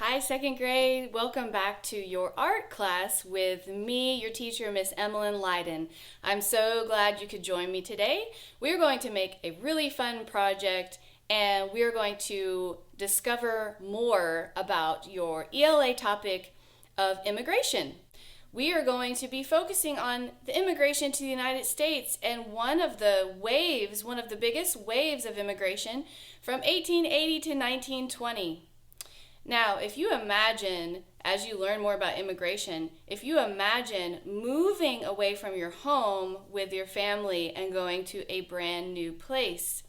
Hi, second grade. Welcome back to your art class with me, your teacher, Miss Emolyn Liden. I'm so glad you could join me today. We're going to make a really fun project and we're going to discover more about your ELA topic of immigration. We are going to be focusing on the immigration to the United States and one of the biggest waves of immigration from 1880 to 1920. Now, if you imagine, as you learn more about immigration, if you imagine moving away from your home with your family and going to a brand new place.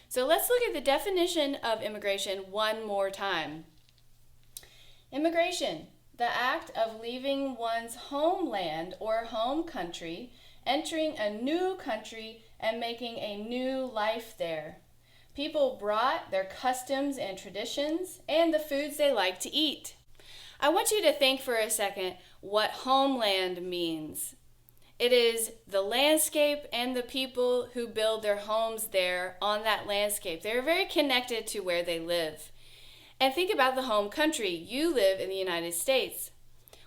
So let's look at the definition of immigration one more time. Immigration, the act of leaving one's homeland or home country, entering a new country, and making a new life there. People brought their customs and traditions and the foods they like to eat. I want you to think for a second what homeland means. It is the landscape and the people who build their homes there on that landscape. They're very connected to where they live. And think about the home country. You live in the United States.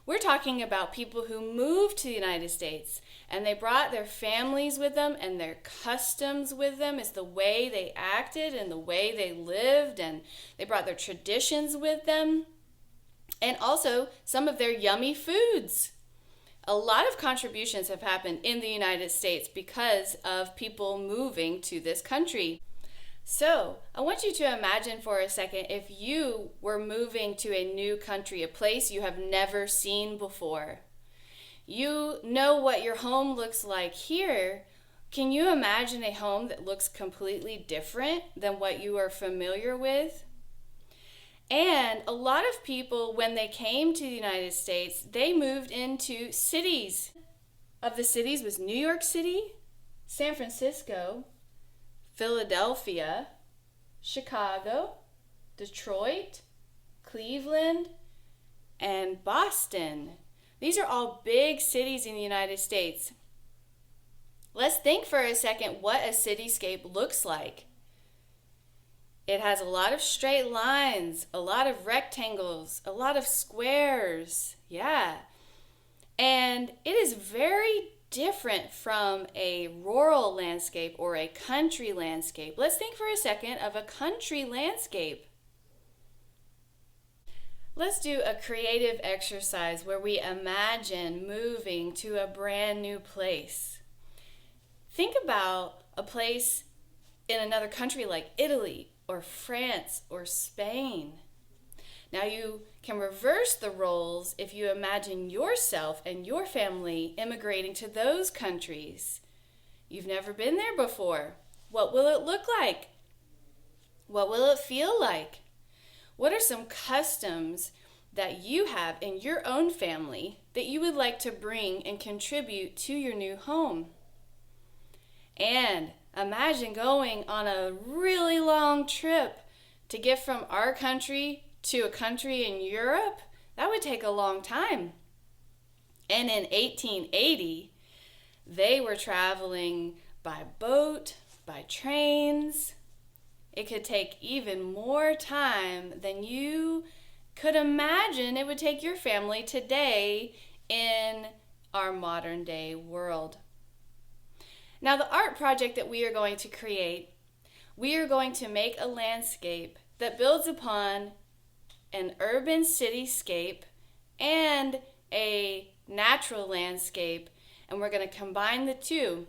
We're talking about people who moved to the United States and they brought their families with them and their customs with them. It's the way they acted and the way they lived, and they brought their traditions with them and also some of their yummy foods. A lot of contributions have happened in the United States because of people moving to this country. So, I want you to imagine for a second if you were moving to a new country, a place you have never seen before. You know what your home looks like here. Can you imagine a home that looks completely different than what you are familiar with? And a lot of people, when they came to the United States, they moved into cities. Of the cities was New York City, San Francisco, Philadelphia, Chicago, Detroit, Cleveland, and Boston. These are all big cities in the United States. Let's think for a second what a cityscape looks like. It has a lot of straight lines, a lot of rectangles, a lot of squares. Yeah. And it is very different from a rural landscape or a country landscape. Let's think for a second of a country landscape. Let's do a creative exercise where we imagine moving to a brand new place. Think about a place in another country like Italy or France or Spain. Now you can reverse the roles if you imagine yourself and your family immigrating to those countries. You've never been there before. What will it look like? What will it feel like? What are some customs that you have in your own family that you would like to bring and contribute to your new home? And imagine going on a really long trip to get from our country to a country in Europe. That would take a long time. And in 1880, they were traveling by boat, by trains. It could take even more time than you could imagine it would take your family today in our modern day world. Now, the art project that we are going to create, we are going to make a landscape that builds upon an urban cityscape and a natural landscape, and we're going to combine the two.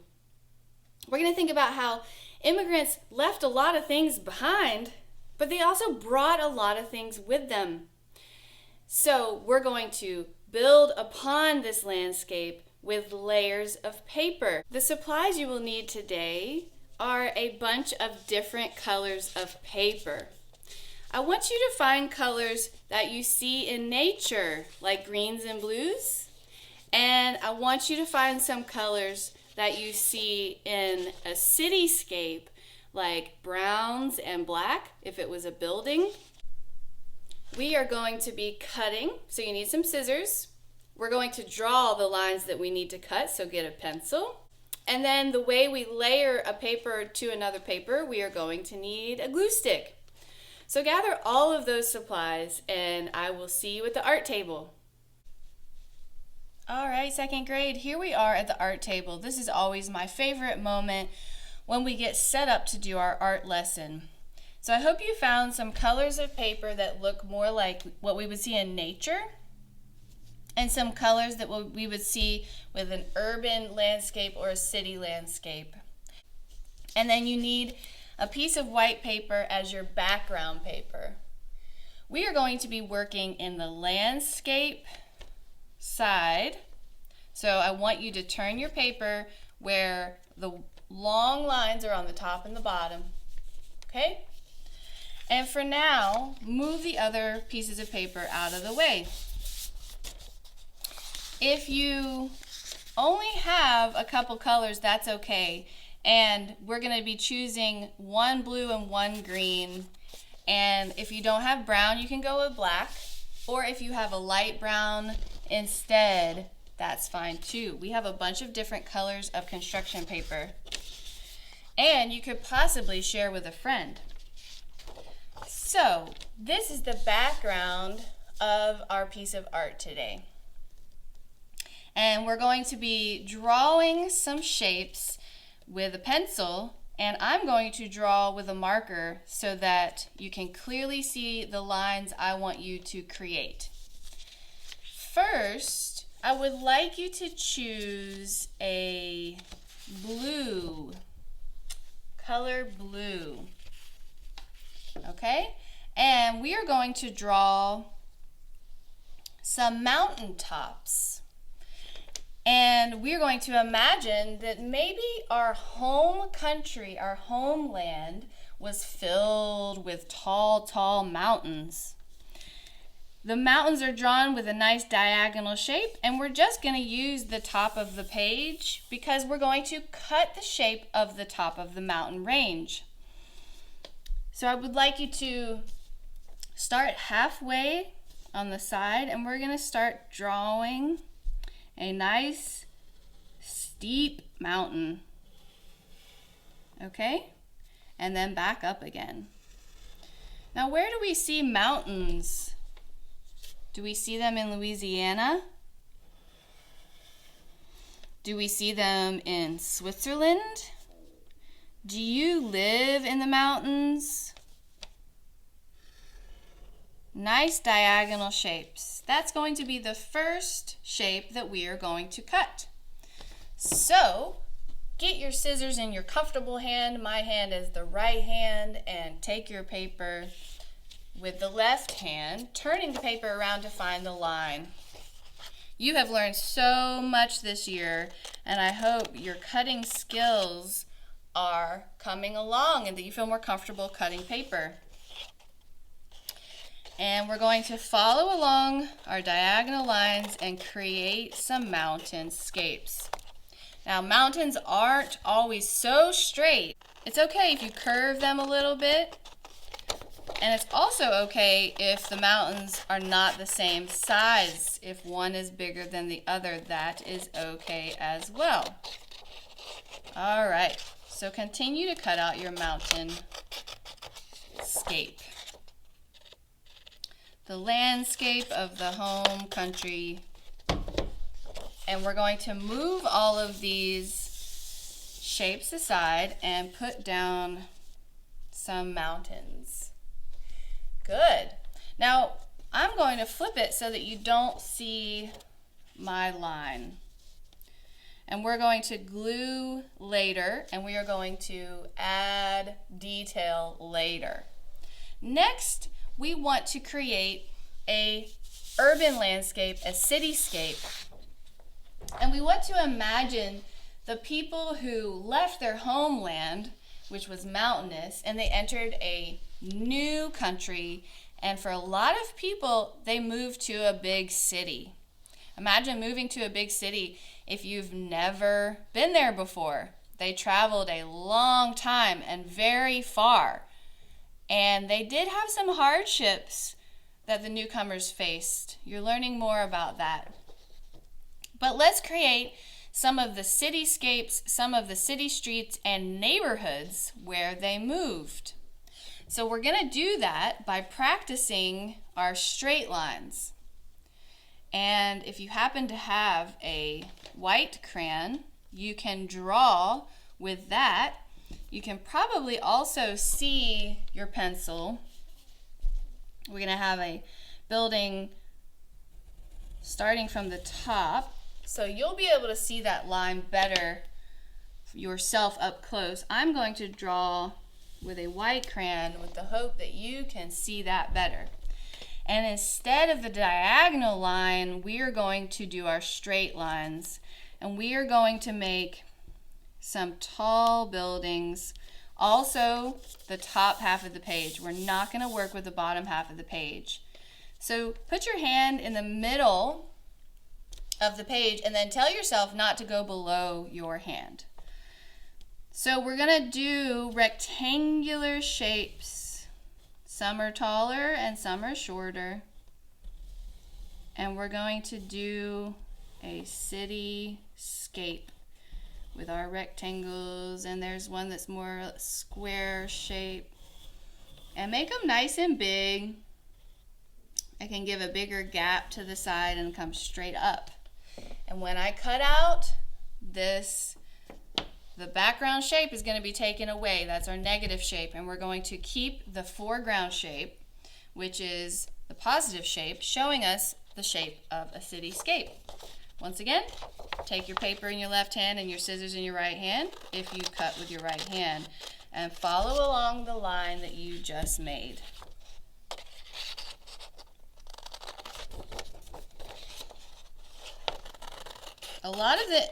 We're going to think about how immigrants left a lot of things behind, but they also brought a lot of things with them. So we're going to build upon this landscape with layers of paper. The supplies you will need today are a bunch of different colors of paper. I want you to find colors that you see in nature, like greens and blues. And I want you to find some colors that you see in a cityscape, like browns and black, if it was a building. We are going to be cutting, so you need some scissors. We're going to draw the lines that we need to cut, so get a pencil. And then the way we layer a paper to another paper, we are going to need a glue stick. So gather all of those supplies and I will see you at the art table. All right, second grade, here we are at the art table. This is always my favorite moment when we get set up to do our art lesson. So I hope you found some colors of paper that look more like what we would see in nature, and some colors that we would see with an urban landscape or a city landscape. And then you need a piece of white paper as your background paper. We are going to be working in the landscape side. So I want you to turn your paper where the long lines are on the top and the bottom. Okay? And for now, move the other pieces of paper out of the way. If you only have a couple colors, that's okay. And we're going to be choosing one blue and one green. And if you don't have brown, you can go with black. Or if you have a light brown instead, that's fine too. We have a bunch of different colors of construction paper. And you could possibly share with a friend. So, this is the background of our piece of art today. And we're going to be drawing some shapes with a pencil, and I'm going to draw with a marker so that you can clearly see the lines I want you to create. First, I would like you to choose a blue, color blue, okay? And we are going to draw some mountain tops. And we're going to imagine that maybe our home country, our homeland, was filled with tall, tall mountains. The mountains are drawn with a nice diagonal shape, and we're just going to use the top of the page because we're going to cut the shape of the top of the mountain range. So I would like you to start halfway on the side, and we're going to start drawing a nice steep mountain, okay? And then back up again. Now, where do we see mountains? Do we see them in Louisiana? Do we see them in Switzerland? Do you live in the mountains? Nice diagonal shapes. That's going to be the first shape that we are going to cut. So, get your scissors in your comfortable hand. My hand is the right hand, and take your paper with the left hand, turning the paper around to find the line. You have learned so much this year, and I hope your cutting skills are coming along and that you feel more comfortable cutting paper. And we're going to follow along our diagonal lines and create some mountainscapes. Now, mountains aren't always so straight. It's okay if you curve them a little bit. And it's also okay if the mountains are not the same size. If one is bigger than the other, that is okay as well. All right, so continue to cut out your mountainscape. The landscape of the home country. And we're going to move all of these shapes aside and put down some mountains. Good. Now, I'm going to flip it so that you don't see my line. And we're going to glue later, and we are going to add detail later. Next, we want to create a urban landscape, a cityscape. And we want to imagine the people who left their homeland, which was mountainous, and they entered a new country. And for a lot of people, they moved to a big city. Imagine moving to a big city if you've never been there before. They traveled a long time and very far. And they did have some hardships that the newcomers faced. You're learning more about that. But let's create some of the cityscapes, some of the city streets and neighborhoods where they moved. So we're going to do that by practicing our straight lines. And if you happen to have a white crayon, you can draw with that. You can probably also see your pencil. We're going to have a building starting from the top, so you'll be able to see that line better yourself up close. I'm going to draw with a white crayon with the hope that you can see that better. And instead of the diagonal line, we are going to do our straight lines, and we are going to make some tall buildings. Also, the top half of the page. We're not going to work with the bottom half of the page. So put your hand in the middle of the page and then tell yourself not to go below your hand. So we're going to do rectangular shapes. Some are taller and some are shorter. And we're going to do a cityscape with our rectangles, and there's one that's more square shape. And make them nice and big. I can give a bigger gap to the side and come straight up. And when I cut out this, the background shape is going to be taken away. That's our negative shape. And we're going to keep the foreground shape, which is the positive shape, showing us the shape of a cityscape. Once again, take your paper in your left hand and your scissors in your right hand, if you cut with your right hand, and follow along the line that you just made. A lot of the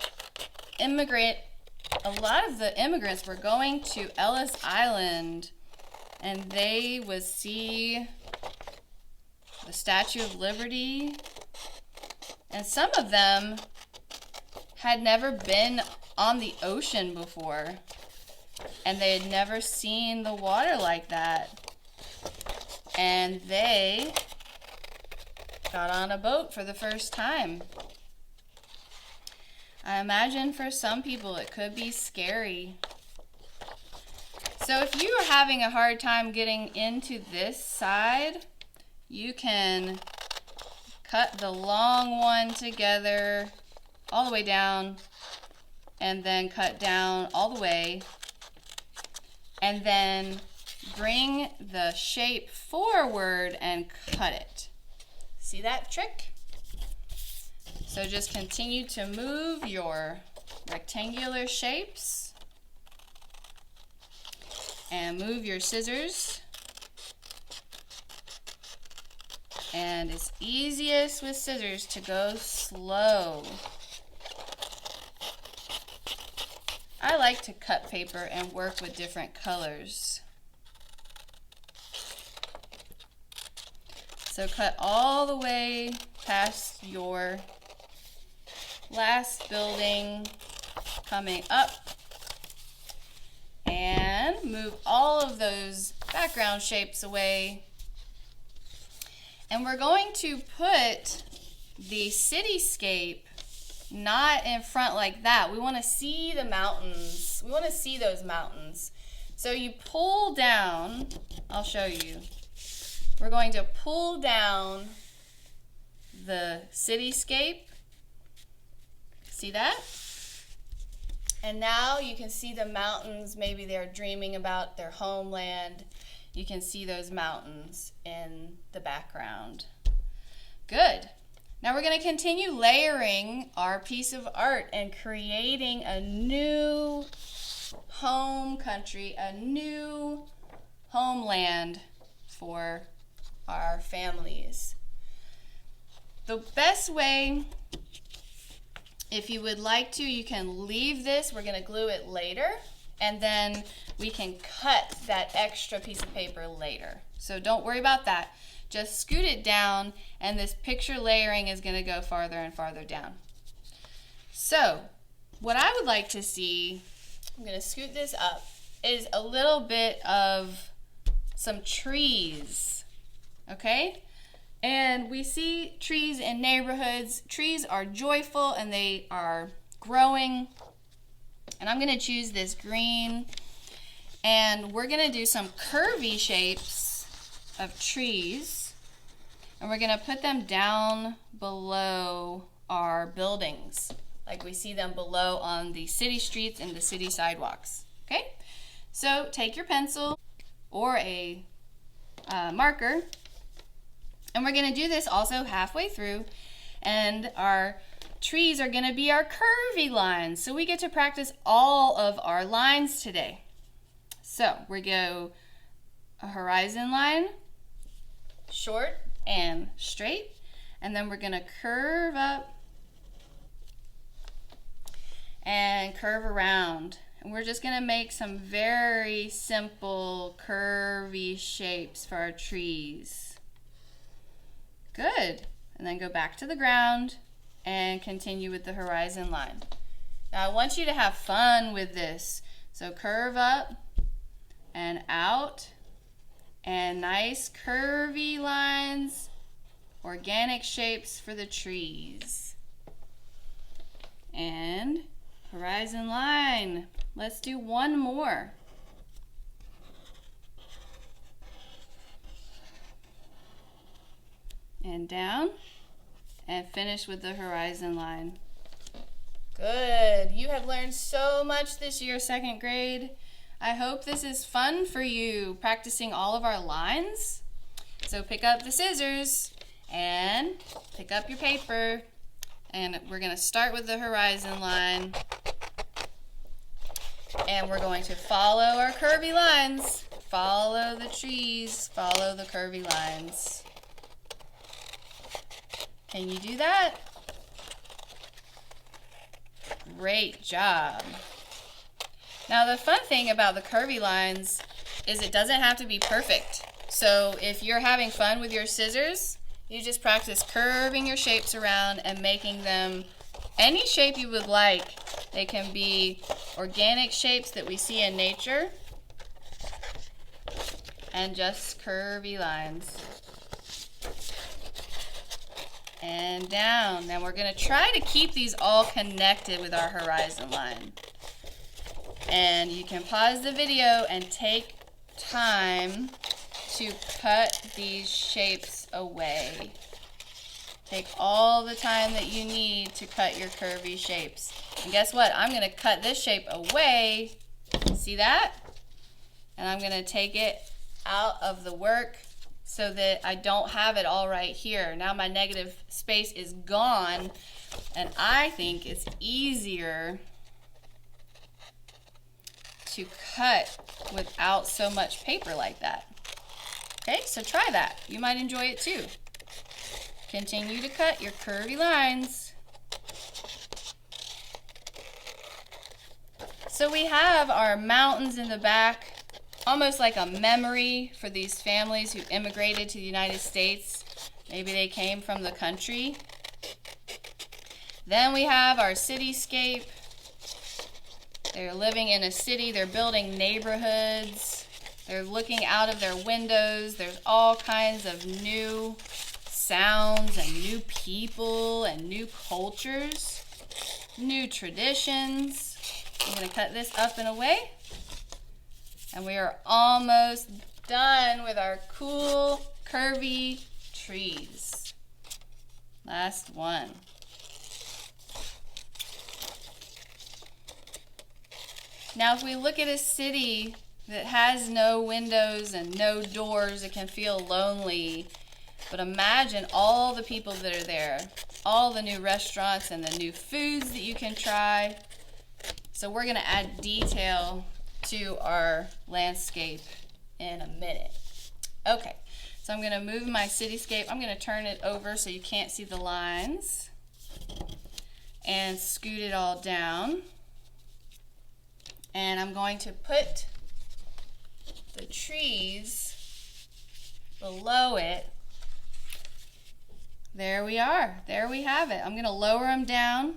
immigrants were going to Ellis Island, and they would see the Statue of Liberty, and some of them had never been on the ocean before, and they had never seen the water like that, and they got on a boat for the first time. I imagine for some people it could be scary. So if you are having a hard time getting into this side, you can cut the long one together all the way down, and then cut down all the way, and then bring the shape forward and cut it. See that trick? So just continue to move your rectangular shapes and move your scissors. And it's easiest with scissors to go slow. I like to cut paper and work with different colors. So cut all the way past your last building, coming up, and move all of those background shapes away. And we're going to put the cityscape not in front like that. We want to see the mountains. We want to see those mountains. So you pull down, I'll show you. We're going to pull down the cityscape. See that? And now you can see the mountains. Maybe they're dreaming about their homeland. You can see those mountains in the background. Good. Now we're going to continue layering our piece of art and creating a new home country, a new homeland for our families. The best way, if you would like to, you can leave this. We're going to glue it later, and then we can cut that extra piece of paper later. So don't worry about that. Just scoot it down, and this picture layering is going to go farther and farther down. So what I would like to see, I'm going to scoot this up, is a little bit of some trees, okay? And we see trees in neighborhoods. Trees are joyful and they are growing. And I'm going to choose this green. And we're going to do some curvy shapes of trees. And we're going to put them down below our buildings, like we see them below on the city streets and the city sidewalks. Okay? So take your pencil or a marker, and we're going to do this also halfway through, and our trees are going to be our curvy lines. So we get to practice all of our lines today. So we go a horizon line, short and straight, and then we're going to curve up and curve around. And we're just going to make some very simple curvy shapes for our trees. Good. And then go back to the ground and continue with the horizon line. Now I want you to have fun with this. So curve up and out, and nice curvy lines, organic shapes for the trees. And horizon line. Let's do one more. And down, and finish with the horizon line. Good. You have learned so much this year, second grade. I hope this is fun for you, practicing all of our lines. So pick up the scissors and pick up your paper, and we're going to start with the horizon line. And we're going to follow our curvy lines. Follow the trees, follow the curvy lines. Can you do that? Great job. Now the fun thing about the curvy lines is it doesn't have to be perfect. So if you're having fun with your scissors, you just practice curving your shapes around and making them any shape you would like. They can be organic shapes that we see in nature and just curvy lines. And down. Now we're going to try to keep these all connected with our horizon line. And you can pause the video and take time to cut these shapes away. Take all the time that you need to cut your curvy shapes. And guess what? I'm going to cut this shape away. See that? And I'm going to take it out of the work so that I don't have it all right here. Now my negative space is gone, and I think it's easier to cut without so much paper like that. Okay, so try that. You might enjoy it too. Continue to cut your curvy lines. So we have our mountains in the back, almost like a memory for these families who immigrated to the United States. Maybe they came from the country. Then we have our cityscape. They're living in a city, they're building neighborhoods, they're looking out of their windows. There's all kinds of new sounds and new people and new cultures, new traditions. I'm going to cut this up and away. And we are almost done with our cool, curvy trees. Last one. Now, if we look at a city that has no windows and no doors, it can feel lonely. But imagine all the people that are there, all the new restaurants and the new foods that you can try. So we're going to add detail to our landscape in a minute. Okay, so I'm going to move my cityscape. I'm going to turn it over so you can't see the lines and scoot it all down. And I'm going to put the trees below it. There we are. There we have it. I'm going to lower them down,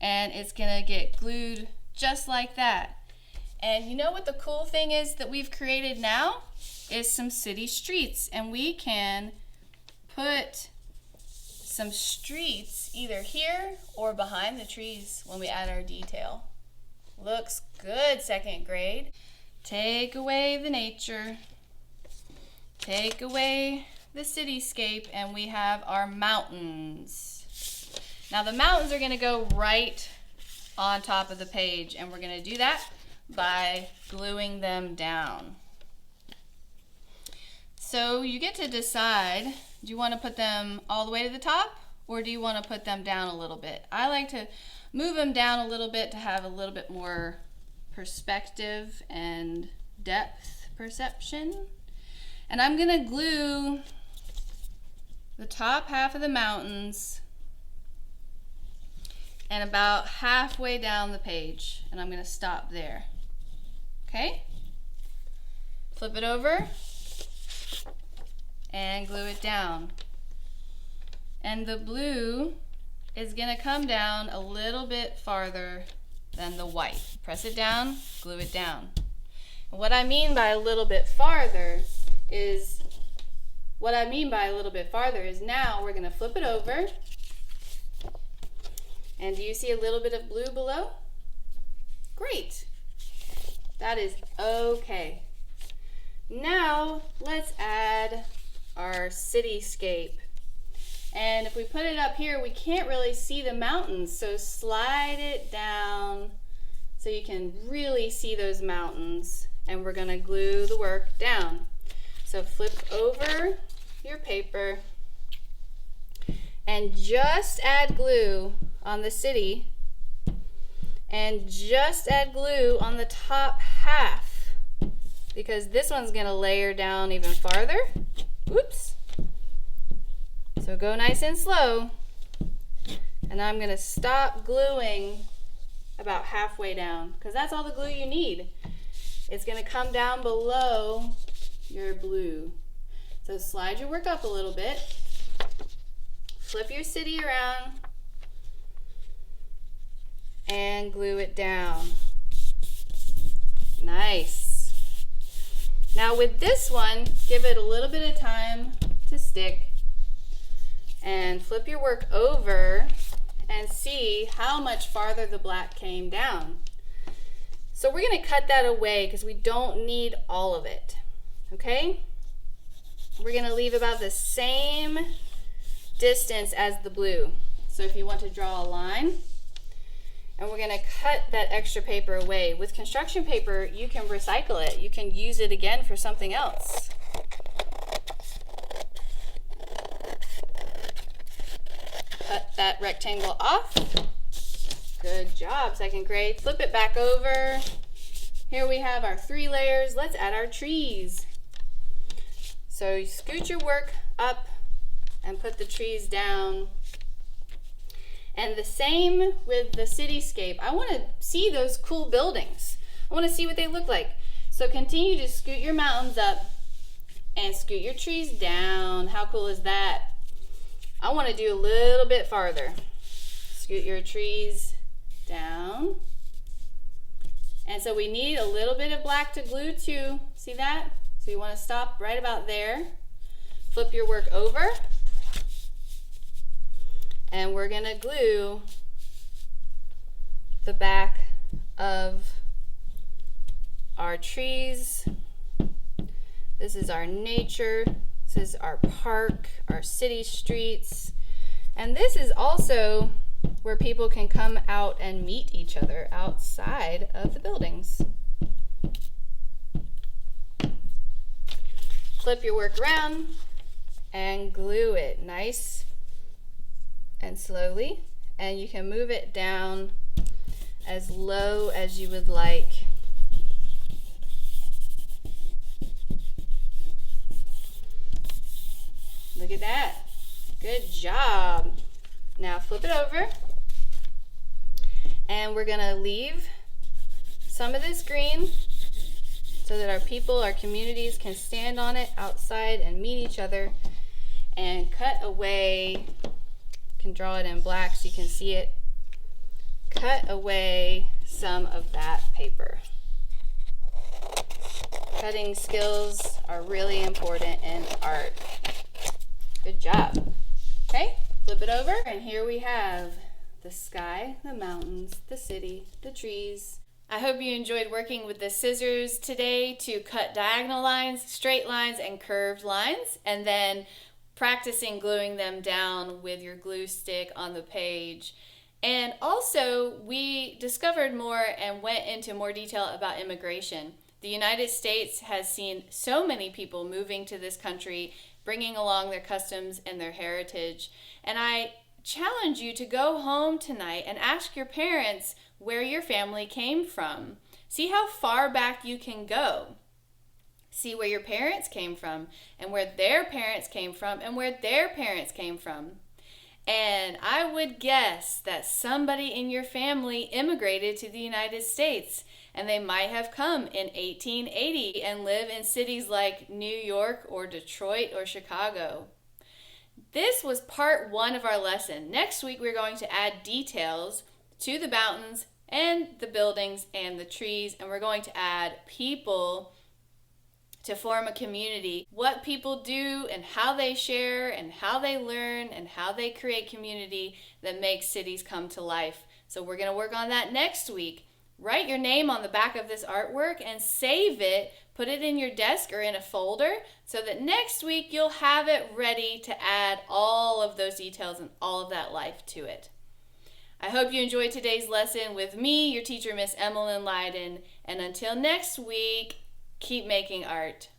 and it's going to get glued just like that. And you know what the cool thing is that we've created now? Is some city streets. And we can put some streets either here or behind the trees when we add our detail. Looks good, second grade. Take away the nature. Take away the cityscape, and we have our mountains. Now the mountains are going to go right on top of the page, and we're going to do that by gluing them down. So you get to decide, do you want to put them all the way to the top, or do you want to put them down a little bit? I like to move them down a little bit to have a little bit more perspective and depth perception. And I'm going to glue the top half of the mountains and about halfway down the page, and I'm going to stop there. Okay? Flip it over and glue it down. And the blue is going to come down a little bit farther than the white. Press it down, glue it down. And what I mean by a little bit farther is now we're going to flip it over. And do you see a little bit of blue below? Great. That is okay. Now let's add our cityscape. And if we put it up here, we can't really see the mountains, so slide it down so you can really see those mountains. And we're going to glue the work down. So flip over your paper and just add glue on the city, and just add glue on the top half, because this one's going to layer down even farther. Oops. So go nice and slow, and I'm going to stop gluing about halfway down, because that's all the glue you need. It's going to come down below your blue. So slide your work up a little bit, flip your city around, and glue it down. Nice. Now with this one, give it a little bit of time to stick, and flip your work over and see how much farther the black came down. So we're going to cut that away because we don't need all of it. Okay? We're going to leave about the same distance as the blue. So if you want to draw a line, and we're going to cut that extra paper away. With construction paper, you can recycle it. You can use it again for something else. Cut that rectangle off. Good job, second grade. Flip it back over. Here we have our 3 layers. Let's add our trees. So you scoot your work up and put the trees down. And the same with the cityscape. I want to see those cool buildings. I want to see what they look like. So continue to scoot your mountains up and scoot your trees down. How cool is that? I want to do a little bit farther. Scoot your trees down. And so we need a little bit of black to glue to. See that? So you want to stop right about there. Flip your work over. And we're going to glue the back of our trees. This is our nature. This is our park, our city streets. And this is also where people can come out and meet each other outside of the buildings. Flip your work around and glue it nice and slowly, and you can move it down as low as you would like. Look at that. Good job. Now flip it over, and we're going to leave some of this green so that our people, our communities can stand on it outside and meet each other, and cut away. Can draw it in black so you can see it. Cut away some of that paper. Cutting skills are really important in art. Good job. Okay, flip it over, and here we have the sky, the mountains, the city, the trees, I hope you enjoyed working with the scissors today to cut diagonal lines, straight lines, and curved lines, and then practicing gluing them down with your glue stick on the page. And also, we discovered more and went into more detail about immigration. The United States has seen so many people moving to this country, bringing along their customs and their heritage. And I challenge you to go home tonight and ask your parents where your family came from. See how far back you can go. See where your parents came from, and where their parents came from, and where their parents came from. And I would guess that somebody in your family immigrated to the United States, and they might have come in 1880 and live in cities like New York or Detroit or Chicago. This was part 1 of our lesson. Next week we're going to add details to the mountains and the buildings and the trees, and we're going to add people to form a community, what people do and how they share and how they learn and how they create community that makes cities come to life. So we're going to work on that next week. Write your name on the back of this artwork and save it. Put it in your desk or in a folder so that next week you'll have it ready to add all of those details and all of that life to it. I hope you enjoyed today's lesson with me, your teacher, Miss Emolyn Liden. And until next week, keep making art.